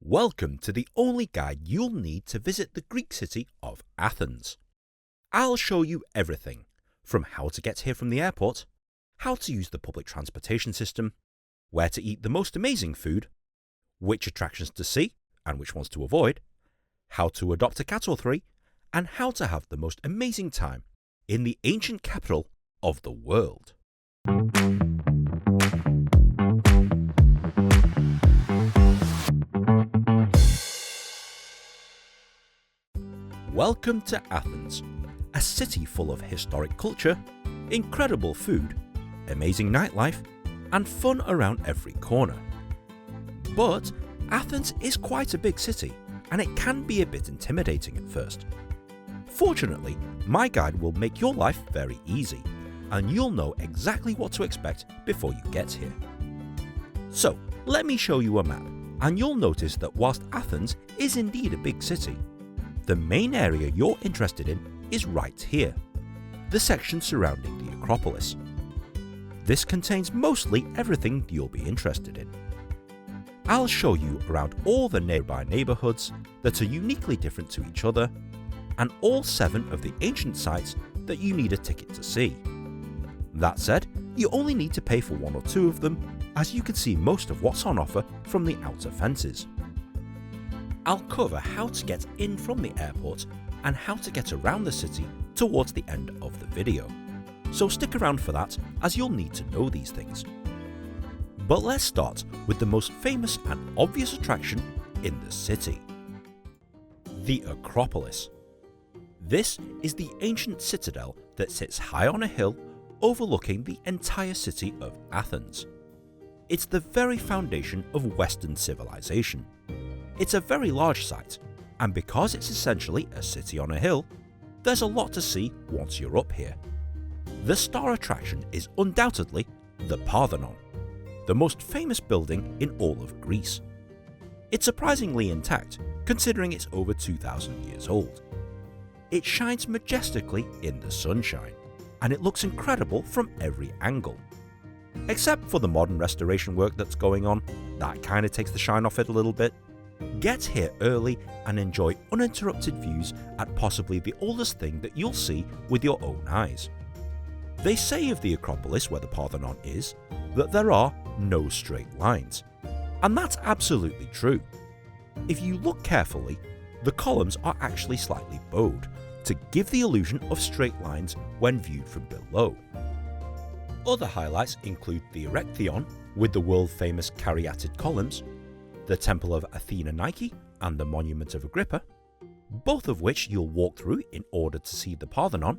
Welcome to the only guide you'll need to visit the Greek city of Athens. I'll show you everything, from how to get here from the airport, how to use the public transportation system, where to eat the most amazing food, which attractions to see and which ones to avoid, how to adopt a cat or three, and how to have the most amazing time in the ancient capital of the world. Welcome to Athens, a city full of historic culture, incredible food, amazing nightlife, and fun around every corner. But Athens is quite a big city, and it can be a bit intimidating at first. Fortunately, my guide will make your life very easy, and you'll know exactly what to expect before you get here. So, let me show you a map, and you'll notice that whilst Athens is indeed a big city, the main area you're interested in is right here, the section surrounding the Acropolis. This contains mostly everything you'll be interested in. I'll show you around all the nearby neighbourhoods that are uniquely different to each other, and all 7 of the ancient sites that you need a ticket to see. That said, you only need to pay for 1 or 2 of them, as you can see most of what's on offer from the outer fences. I'll cover how to get in from the airport and how to get around the city towards the end of the video, so stick around for that as you'll need to know these things. But let's start with the most famous and obvious attraction in the city: the Acropolis. This is the ancient citadel that sits high on a hill overlooking the entire city of Athens. It's the very foundation of Western civilization. It's a very large site, and because it's essentially a city on a hill, there's a lot to see once you're up here. The star attraction is undoubtedly the Parthenon, the most famous building in all of Greece. It's surprisingly intact, considering it's over 2,000 years old. It shines majestically in the sunshine, and it looks incredible from every angle. Except for the modern restoration work that's going on, that kinda takes the shine off it a little bit. Get here early and enjoy uninterrupted views at possibly the oldest thing that you'll see with your own eyes. They say of the Acropolis, where the Parthenon is, that there are no straight lines. And that's absolutely true. If you look carefully, the columns are actually slightly bowed to give the illusion of straight lines when viewed from below. Other highlights include the Erechtheion, with the world-famous caryatid columns, the Temple of Athena Nike and the Monument of Agrippa, both of which you'll walk through in order to see the Parthenon,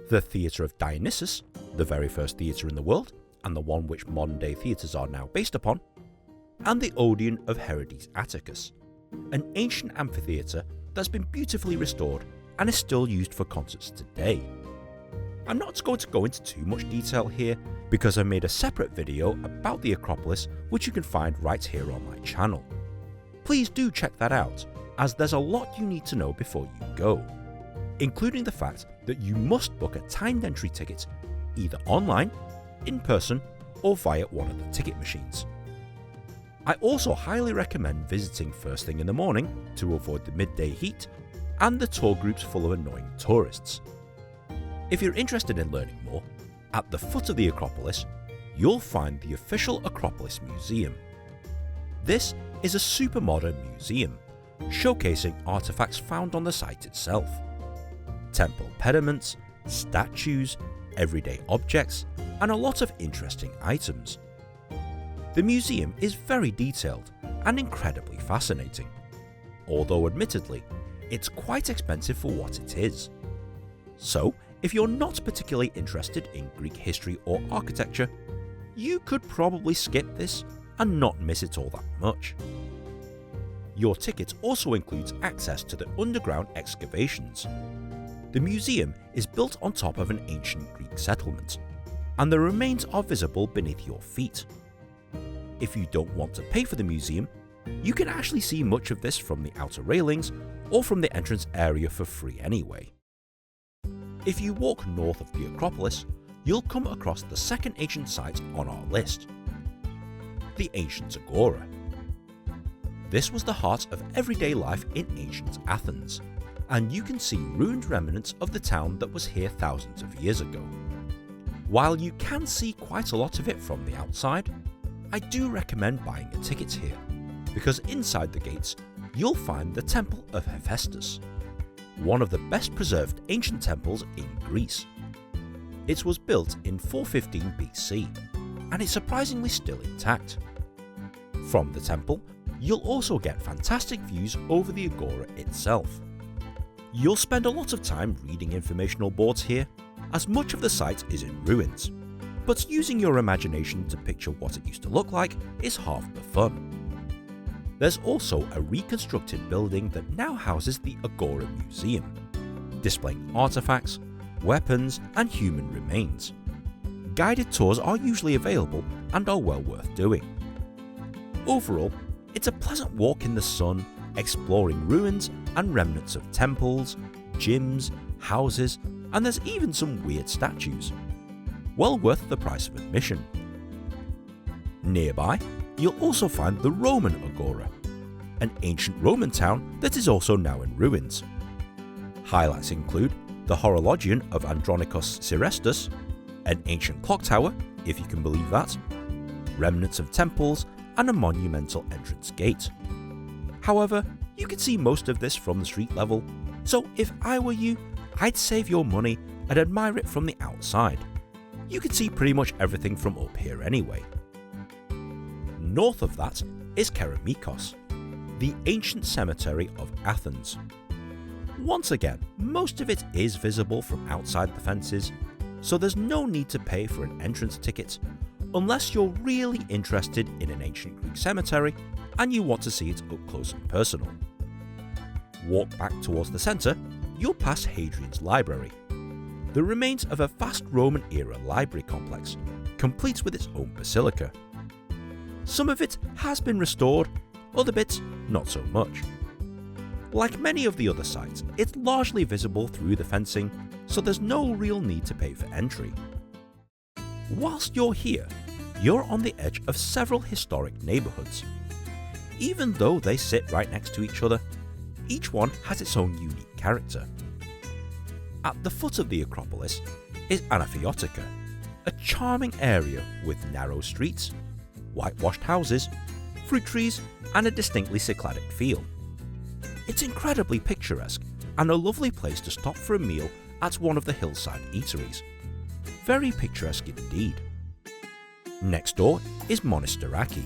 the Theatre of Dionysus, the very first theatre in the world, and the one which modern-day theatres are now based upon, and the Odeon of Herodes Atticus, an ancient amphitheatre that's been beautifully restored and is still used for concerts today. I'm not going to go into too much detail here because I made a separate video about the Acropolis which you can find right here on my channel. Please do check that out, as there's a lot you need to know before you go, including the fact that you must book a timed entry ticket either online, in person, or via one of the ticket machines. I also highly recommend visiting first thing in the morning to avoid the midday heat and the tour groups full of annoying tourists. If you're interested in learning more, at the foot of the Acropolis, you'll find the official Acropolis Museum. This is a super modern museum, showcasing artifacts found on the site itself. Temple pediments, statues, everyday objects, and a lot of interesting items. The museum is very detailed and incredibly fascinating, although admittedly, it's quite expensive for what it is. So, if you're not particularly interested in Greek history or architecture, you could probably skip this and not miss it all that much. Your ticket also includes access to the underground excavations. The museum is built on top of an ancient Greek settlement, and the remains are visible beneath your feet. If you don't want to pay for the museum, you can actually see much of this from the outer railings or from the entrance area for free anyway. If you walk north of the Acropolis, you'll come across the second ancient site on our list, the ancient Agora. This was the heart of everyday life in ancient Athens, and you can see ruined remnants of the town that was here thousands of years ago. While you can see quite a lot of it from the outside, I do recommend buying a ticket here, because inside the gates you'll find the Temple of Hephaestus, one of the best preserved ancient temples in Greece. It was built in 415 BC, and it's surprisingly still intact. From the temple, you'll also get fantastic views over the Agora itself. You'll spend a lot of time reading informational boards here, as much of the site is in ruins, but using your imagination to picture what it used to look like is half the fun. There's also a reconstructed building that now houses the Agora Museum, displaying artifacts, weapons and human remains. Guided tours are usually available and are well worth doing. Overall, it's a pleasant walk in the sun, exploring ruins and remnants of temples, gyms, houses, and there's even some weird statues. Well worth the price of admission. Nearby, you'll also find the Roman Agora, an ancient Roman town that is also now in ruins. Highlights include the Horologion of Andronikos Sirestus, an ancient clock tower, if you can believe that, remnants of temples, and a monumental entrance gate. However, you can see most of this from the street level, so if I were you, I'd save your money and admire it from the outside. You can see pretty much everything from up here anyway. North of that is Keremeikos, the ancient cemetery of Athens. Once again, most of it is visible from outside the fences, so there's no need to pay for an entrance ticket unless you're really interested in an ancient Greek cemetery and you want to see it up close and personal. Walk back towards the centre, you'll pass Hadrian's library, the remains of a vast Roman-era library complex, complete with its own basilica. Some of it has been restored, other bits not so much. Like many of the other sites, it's largely visible through the fencing, so there's no real need to pay for entry. Whilst you're here, you're on the edge of several historic neighbourhoods. Even though they sit right next to each other, each one has its own unique character. At the foot of the Acropolis is Anafiotika, a charming area with narrow streets, whitewashed houses, fruit trees, and a distinctly Cycladic feel. It's incredibly picturesque and a lovely place to stop for a meal at one of the hillside eateries. Very picturesque indeed. Next door is Monastiraki,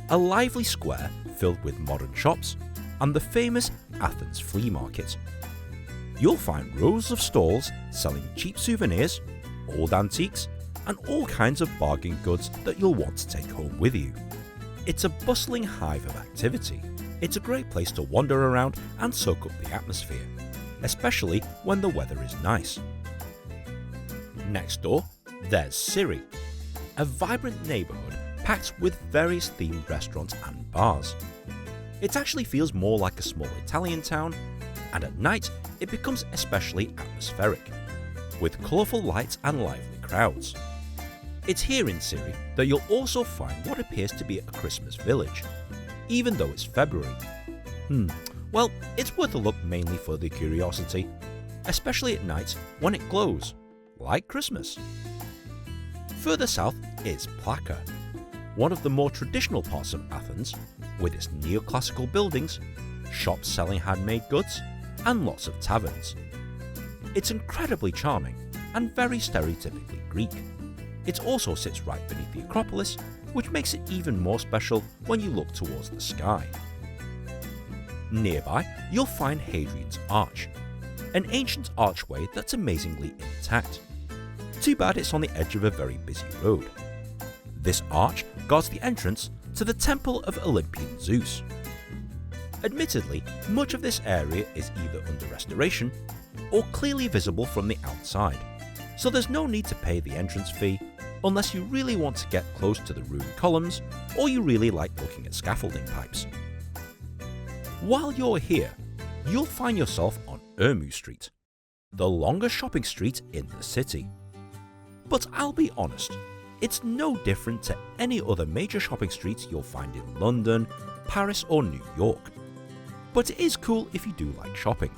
a lively square filled with modern shops and the famous Athens flea market. You'll find rows of stalls selling cheap souvenirs, old antiques, and all kinds of bargain goods that you'll want to take home with you. It's a bustling hive of activity. It's a great place to wander around and soak up the atmosphere, especially when the weather is nice. Next door, there's Syrri, a vibrant neighbourhood packed with various themed restaurants and bars. It actually feels more like a small Italian town, and at night it becomes especially atmospheric, with colourful lights and lively crowds. It's here in Syrri that you'll also find what appears to be a Christmas village, even though it's February. Well, it's worth a look mainly for the curiosity, especially at night when it glows, like Christmas. Further south is Plaka, one of the more traditional parts of Athens, with its neoclassical buildings, shops selling handmade goods, and lots of taverns. It's incredibly charming and very stereotypically Greek. It also sits right beneath the Acropolis, which makes it even more special when you look towards the sky. Nearby, you'll find Hadrian's Arch, an ancient archway that's amazingly intact. Too bad it's on the edge of a very busy road. This arch guards the entrance to the temple of Olympian Zeus. Admittedly, much of this area is either under restoration or clearly visible from the outside, so there's no need to pay the entrance fee unless you really want to get close to the ruined columns or you really like looking at scaffolding pipes. While you're here, you'll find yourself on Ermou Street, the longest shopping street in the city. But I'll be honest, it's no different to any other major shopping streets you'll find in London, Paris or New York, but it is cool if you do like shopping.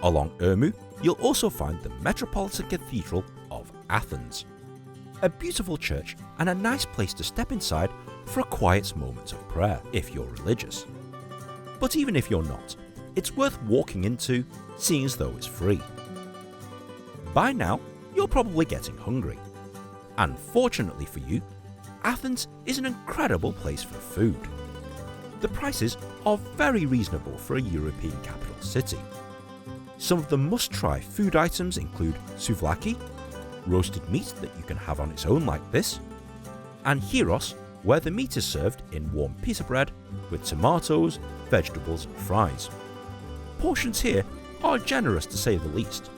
Along Ermou, you'll also find the Metropolitan Cathedral of Athens, a beautiful church and a nice place to step inside for a quiet moment of prayer if you're religious. But even if you're not, it's worth walking into, seeing as though it's free. By now, you're probably getting hungry. And fortunately for you, Athens is an incredible place for food. The prices are very reasonable for a European capital city. Some of the must-try food items include souvlaki, roasted meat that you can have on its own like this, and gyros, where the meat is served in warm pita bread with tomatoes, vegetables and fries. Portions here are generous to say the least,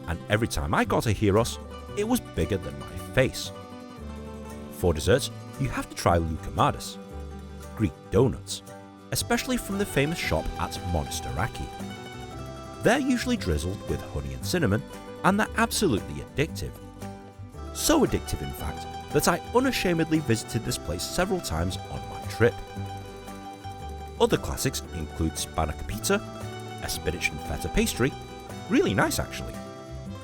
and every time I got a gyros, it was bigger than my face. For dessert, you have to try Lukamades, Greek donuts, especially from the famous shop at Monastiraki. They're usually drizzled with honey and cinnamon, and they're absolutely addictive. So addictive in fact, that I unashamedly visited this place several times on my trip. Other classics include Spanakopita, a spinach and feta pastry, really nice actually,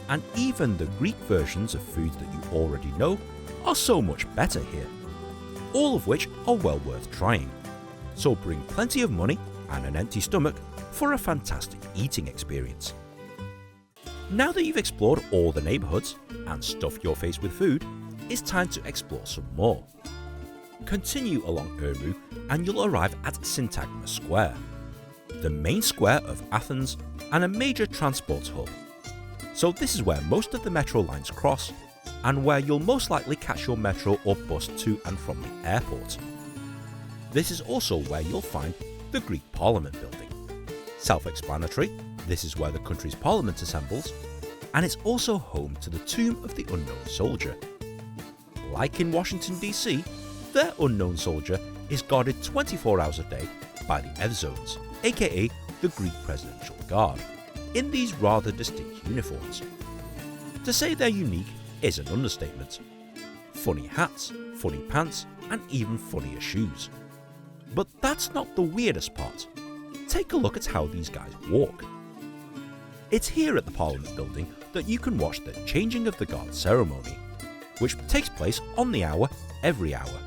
and even the Greek versions of foods that you already know are so much better here, all of which are well worth trying. So bring plenty of money and an empty stomach for a fantastic eating experience. Now that you've explored all the neighbourhoods and stuffed your face with food, it's time to explore some more. Continue along Ermou and you'll arrive at Syntagma Square, the main square of Athens and a major transport hub. So this is where most of the metro lines cross and where you'll most likely catch your metro or bus to and from the airport. This is also where you'll find the Greek Parliament building. Self-explanatory, this is where the country's parliament assembles, and it's also home to the Tomb of the Unknown Soldier. Like in Washington DC, their unknown soldier is guarded 24 hours a day by the F-Zones, aka the Greek Presidential Guard, in these rather distinct uniforms. To say they're unique is an understatement. Funny hats, funny pants, and even funnier shoes. But that's not the weirdest part. Take a look at how these guys walk. It's here at the Parliament building that you can watch the changing of the guard ceremony, which takes place on the hour every hour.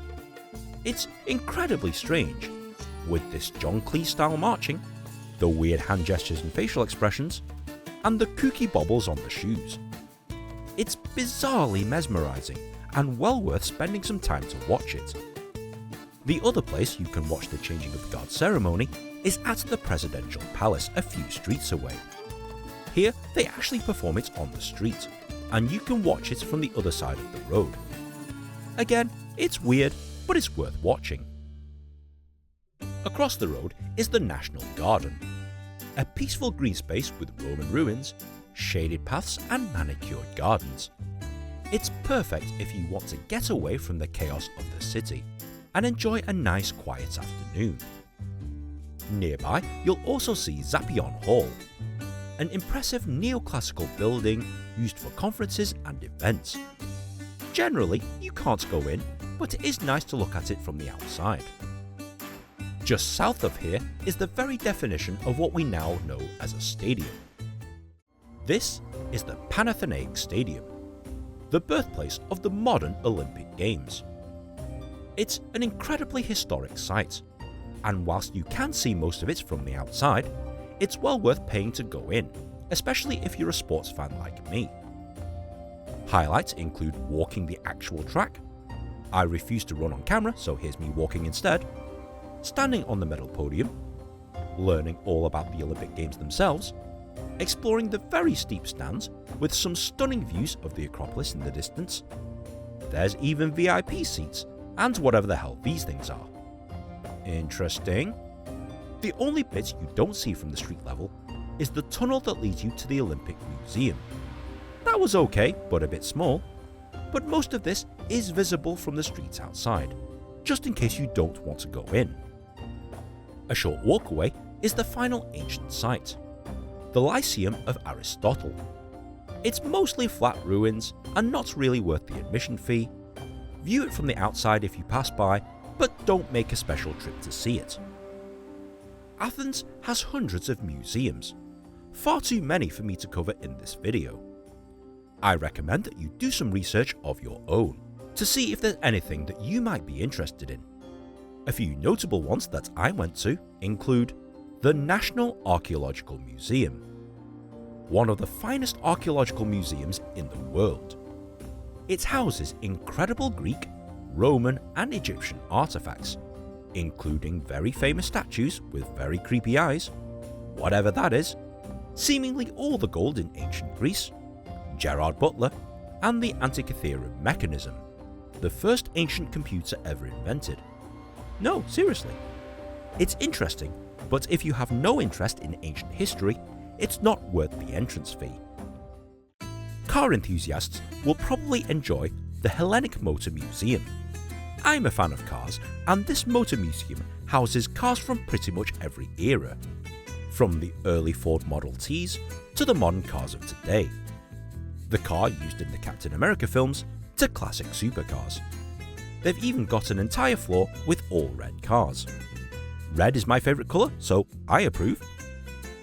It's incredibly strange, with this John Cleese style marching, the weird hand gestures and facial expressions, and the kooky bobbles on the shoes. It's bizarrely mesmerising and well worth spending some time to watch it. The other place you can watch the changing of the guard ceremony is at the Presidential Palace a few streets away. Here they actually perform it on the street, and you can watch it from the other side of the road. Again, it's weird, but it's worth watching. Across the road is the National Garden, a peaceful green space with Roman ruins, shaded paths and manicured gardens. It's perfect if you want to get away from the chaos of the city and enjoy a nice quiet afternoon. Nearby, you'll also see Zappeion Hall, an impressive neoclassical building used for conferences and events. Generally, you can't go in, but it is nice to look at it from the outside. Just south of here is the very definition of what we now know as a stadium. This is the Panathenaic Stadium, the birthplace of the modern Olympic Games. It's an incredibly historic site, and whilst you can see most of it from the outside, it's well worth paying to go in, especially if you're a sports fan like me. Highlights include walking the actual track. I refuse to run on camera, so here's me walking instead. Standing on the medal podium, learning all about the Olympic Games themselves, exploring the very steep stands with some stunning views of the Acropolis in the distance. There's even VIP seats and whatever the hell these things are. Interesting. The only bit you don't see from the street level is the tunnel that leads you to the Olympic Museum. That was okay, but a bit small. But most of this is visible from the streets outside, just in case you don't want to go in. A short walk away is the final ancient site, the Lyceum of Aristotle. It's mostly flat ruins and not really worth the admission fee. View it from the outside if you pass by, but don't make a special trip to see it. Athens has hundreds of museums, far too many for me to cover in this video. I recommend that you do some research of your own to see if there's anything that you might be interested in. A few notable ones that I went to include the National Archaeological Museum, one of the finest archaeological museums in the world. It houses incredible Greek, Roman and Egyptian artifacts, including very famous statues with very creepy eyes, whatever that is, seemingly all the gold in ancient Greece, Gerard Butler, and the Antikythera mechanism, the first ancient computer ever invented. No, seriously. It's interesting, but if you have no interest in ancient history, it's not worth the entrance fee. Car enthusiasts will probably enjoy the Hellenic Motor Museum. I'm a fan of cars, and this motor museum houses cars from pretty much every era, from the early Ford Model Ts to the modern cars of today, the car used in the Captain America films to classic supercars. They've even got an entire floor with all red cars. Red is my favourite colour, so I approve.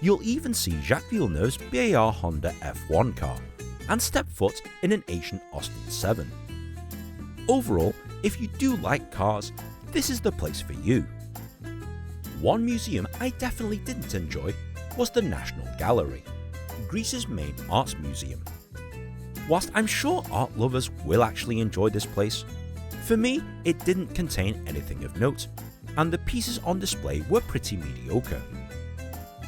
You'll even see Jacques Villeneuve's BAR Honda F1 car, and step foot in an ancient Austin 7. Overall, if you do like cars, this is the place for you. One museum I definitely didn't enjoy was the National Gallery, Greece's main arts museum. Whilst I'm sure art lovers will actually enjoy this place, for me it didn't contain anything of note, and the pieces on display were pretty mediocre.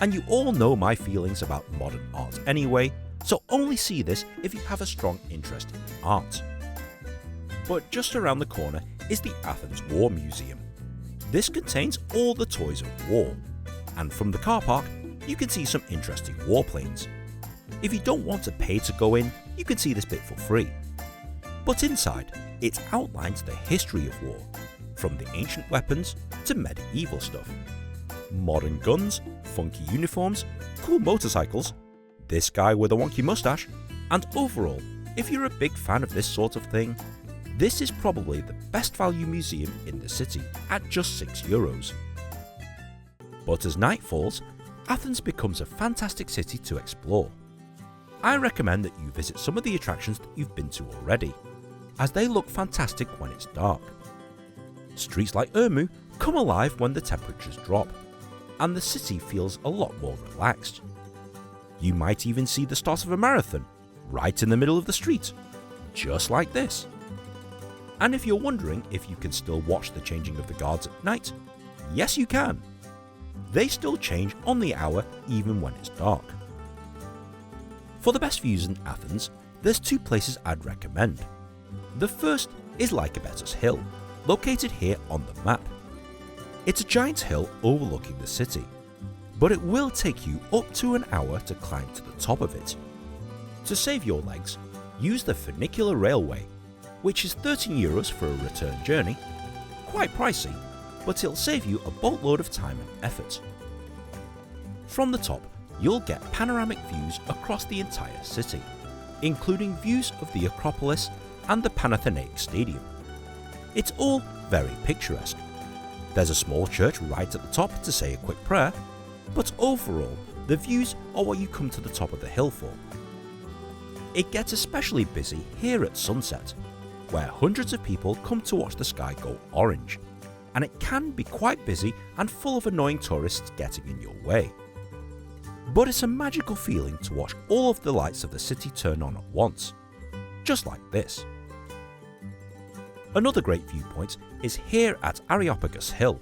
And you all know my feelings about modern art anyway, so only see this if you have a strong interest in art. But just around the corner is the Athens War Museum. This contains all the toys of war, and from the car park you can see some interesting warplanes. If you don't want to pay to go in, you can see this bit for free. But inside, it outlines the history of war, from the ancient weapons to medieval stuff. Modern guns, funky uniforms, cool motorcycles, this guy with a wonky mustache, and overall, if you're a big fan of this sort of thing, this is probably the best value museum in the city at just €6. But as night falls, Athens becomes a fantastic city to explore. I recommend that you visit some of the attractions that you've been to already, as they look fantastic when it's dark. Streets like Ermou come alive when the temperatures drop, and the city feels a lot more relaxed. You might even see the start of a marathon right in the middle of the street, just like this. And if you're wondering if you can still watch the changing of the guards at night, yes you can. They still change on the hour even when it's dark. For the best views in Athens, there's two places I'd recommend. The first is Lycabettus Hill, located here on the map. It's a giant hill overlooking the city, but it will take you up to an hour to climb to the top of it. To save your legs, use the funicular railway, which is €13 for a return journey. Quite pricey, but it'll save you a boatload of time and effort. From the top, you'll get panoramic views across the entire city, including views of the Acropolis and the Panathenaic Stadium. It's all very picturesque. There's a small church right at the top to say a quick prayer, but overall, the views are what you come to the top of the hill for. It gets especially busy here at sunset, where hundreds of people come to watch the sky go orange, and it can be quite busy and full of annoying tourists getting in your way. But it's a magical feeling to watch all of the lights of the city turn on at once, just like this. Another great viewpoint is here at Areopagus Hill,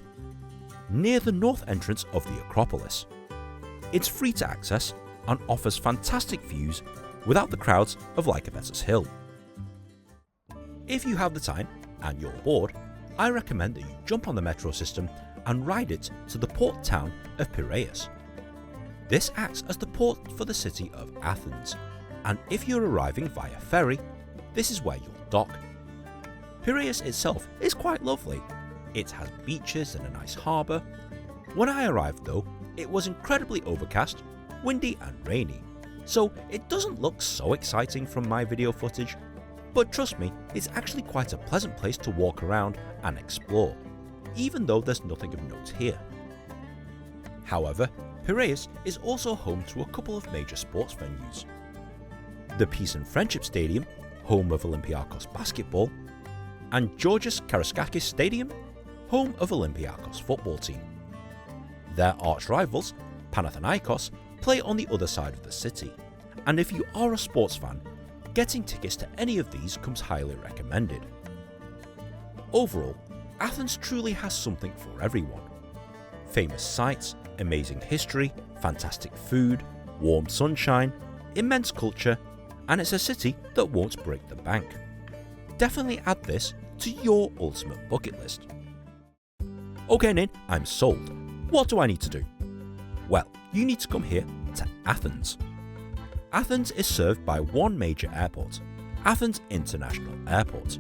near the north entrance of the Acropolis. It's free to access and offers fantastic views without the crowds of Lycabettus Hill. If you have the time and you're bored, I recommend that you jump on the metro system and ride it to the port town of Piraeus. This acts as the port for the city of Athens, and if you're arriving via ferry, this is where you'll dock. Piraeus itself is quite lovely. It has beaches and a nice harbour. When I arrived though, it was incredibly overcast, windy and rainy, so it doesn't look so exciting from my video footage, but trust me, it's actually quite a pleasant place to walk around and explore. even though there's nothing of note here. However, Piraeus is also home to a couple of major sports venues. The Peace and Friendship Stadium, home of Olympiakos basketball, and Georgios Karaskakis Stadium, home of Olympiakos football team. Their arch rivals, Panathenaic, play on the other side of the city, and if you are a sports fan, getting tickets to any of these comes highly recommended. Overall, Athens truly has something for everyone. Famous sights, amazing history, fantastic food, warm sunshine, immense culture, and it's a city that won't break the bank. Definitely add this to your ultimate bucket list. Okay Nin, I'm sold. What do I need to do? Well, you need to come here to Athens. Athens is served by one major airport, Athens International Airport.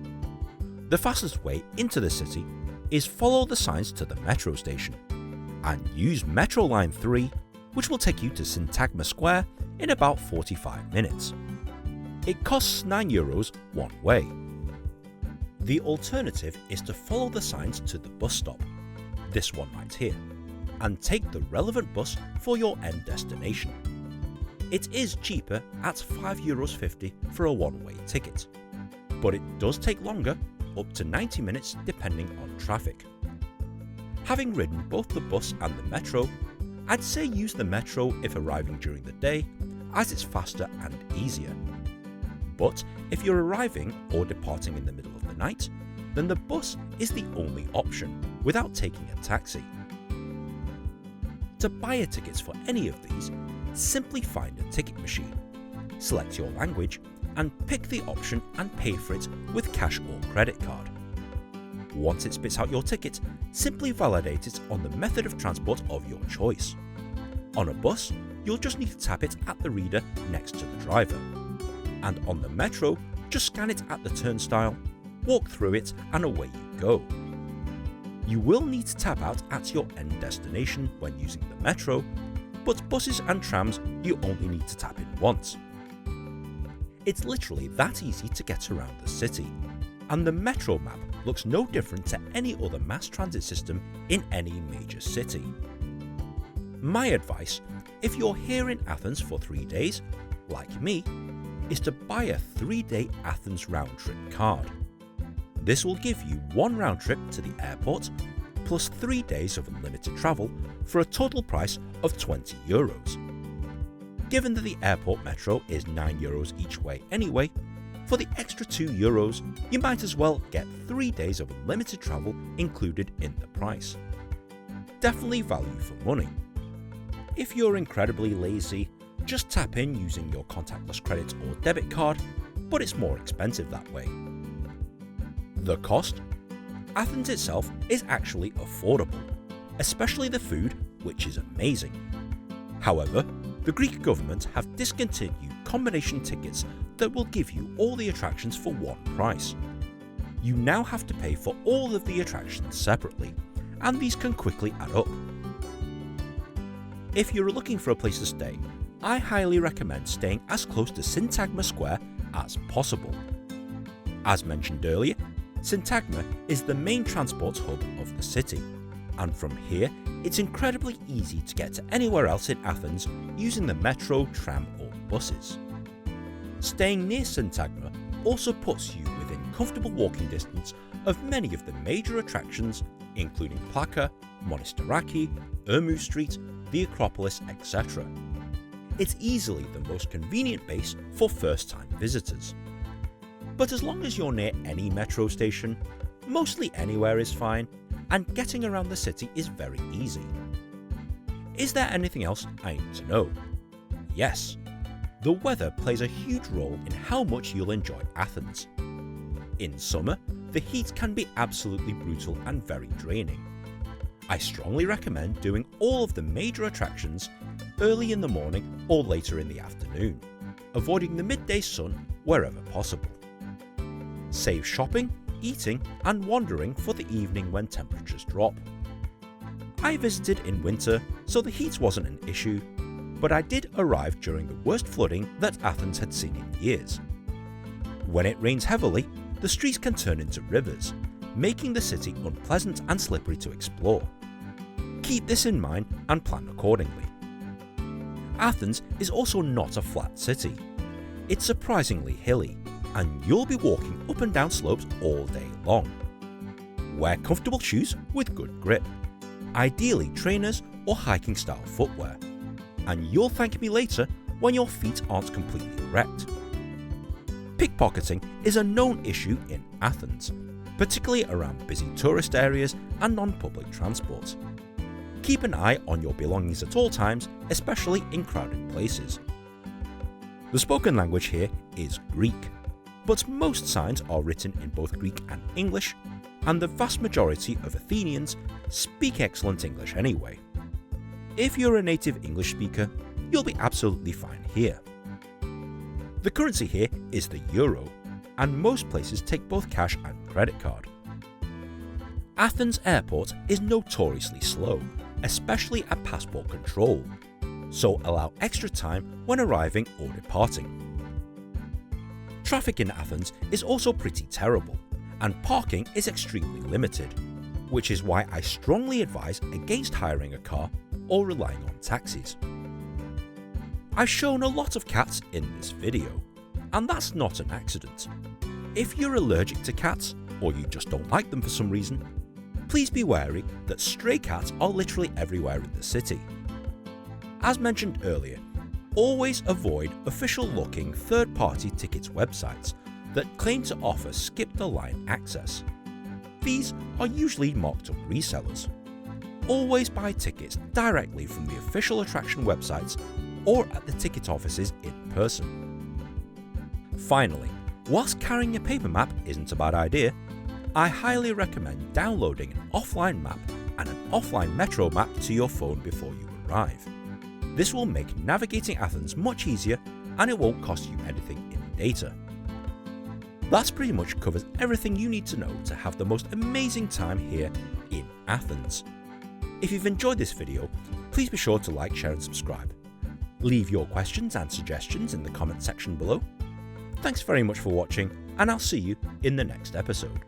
The fastest way into the city is follow the signs to the metro station and use Metro Line 3, which will take you to Syntagma Square in about 45 minutes. It costs €9 one way. The alternative is to follow the signs to the bus stop, this one right here, and take the relevant bus for your end destination. It is cheaper at €5.50 for a one-way ticket, but it does take longer, up to 90 minutes depending on traffic. Having ridden both the bus and the metro, I'd say use the metro if arriving during the day, as it's faster and easier. But if you're arriving or departing in the middle of the night, then the bus is the only option, without taking a taxi. To buy your tickets for any of these, simply find a ticket machine, select your language, and pick the option and pay for it with cash or credit card. Once it spits out your ticket, simply validate it on the method of transport of your choice. On a bus, you'll just need to tap it at the reader next to the driver. And on the metro, just scan it at the turnstile, walk through it, and away you go. You will need to tap out at your end destination when using the metro, but buses and trams you only need to tap in once. It's literally that easy to get around the city, and the metro map looks no different to any other mass transit system in any major city. My advice, if you're here in Athens for 3 days, like me, is to buy a 3-day Athens round-trip card. This will give you one round trip to the airport, plus 3 days of unlimited travel for a total price of €20. Given that the airport metro is €9 each way anyway, for the extra €2, you might as well get 3 days of unlimited travel included in the price. Definitely value for money. If you're incredibly lazy, just tap in using your contactless credit or debit card, but it's more expensive that way. The cost? Athens itself is actually affordable, especially the food, which is amazing. However, the Greek government have discontinued combination tickets that will give you all the attractions for one price. You now have to pay for all of the attractions separately, and these can quickly add up. If you're looking for a place to stay, I highly recommend staying as close to Syntagma Square as possible. As mentioned earlier, Syntagma is the main transport hub of the city, and from here it's incredibly easy to get to anywhere else in Athens using the metro, tram or buses. Staying near Syntagma also puts you within comfortable walking distance of many of the major attractions, including Plaka, Monastiraki, Ermou Street, the Acropolis, etc. It's easily the most convenient base for first-time visitors. But as long as you're near any metro station, mostly anywhere is fine, and getting around the city is very easy. Is there anything else I need to know? Yes, the weather plays a huge role in how much you'll enjoy Athens. In summer, the heat can be absolutely brutal and very draining. I strongly recommend doing all of the major attractions early in the morning or later in the afternoon, avoiding the midday sun wherever possible. Save shopping, eating and wandering for the evening when temperatures drop. I visited in winter, so the heat wasn't an issue, but I did arrive during the worst flooding that Athens had seen in years. When it rains heavily, the streets can turn into rivers, making the city unpleasant and slippery to explore. Keep this in mind and plan accordingly. Athens is also not a flat city. It's surprisingly hilly, and you'll be walking up and down slopes all day long. Wear comfortable shoes with good grip, ideally trainers or hiking style footwear, and you'll thank me later when your feet aren't completely wrecked. Pickpocketing is a known issue in Athens, particularly around busy tourist areas and non-public transport. Keep an eye on your belongings at all times, especially in crowded places. The spoken language here is Greek, but most signs are written in both Greek and English, and the vast majority of Athenians speak excellent English anyway. If you're a native English speaker, you'll be absolutely fine here. The currency here is the euro, and most places take both cash and credit card. Athens Airport is notoriously slow, especially at passport control, so allow extra time when arriving or departing. Traffic in Athens is also pretty terrible, and parking is extremely limited, which is why I strongly advise against hiring a car or relying on taxis. I've shown a lot of cats in this video, and that's not an accident. If you're allergic to cats, or you just don't like them for some reason, please be wary that stray cats are literally everywhere in the city. As mentioned earlier, always avoid official-looking third-party tickets websites that claim to offer skip-the-line access. These are usually marked-up resellers. Always buy tickets directly from the official attraction websites or at the ticket offices in person. Finally, whilst carrying a paper map isn't a bad idea, I highly recommend downloading an offline map and an offline metro map to your phone before you arrive. This will make navigating Athens much easier, and it won't cost you anything in data. That pretty much covers everything you need to know to have the most amazing time here in Athens. If you've enjoyed this video, please be sure to like, share and subscribe. Leave your questions and suggestions in the comment section below. Thanks very much for watching, and I'll see you in the next episode.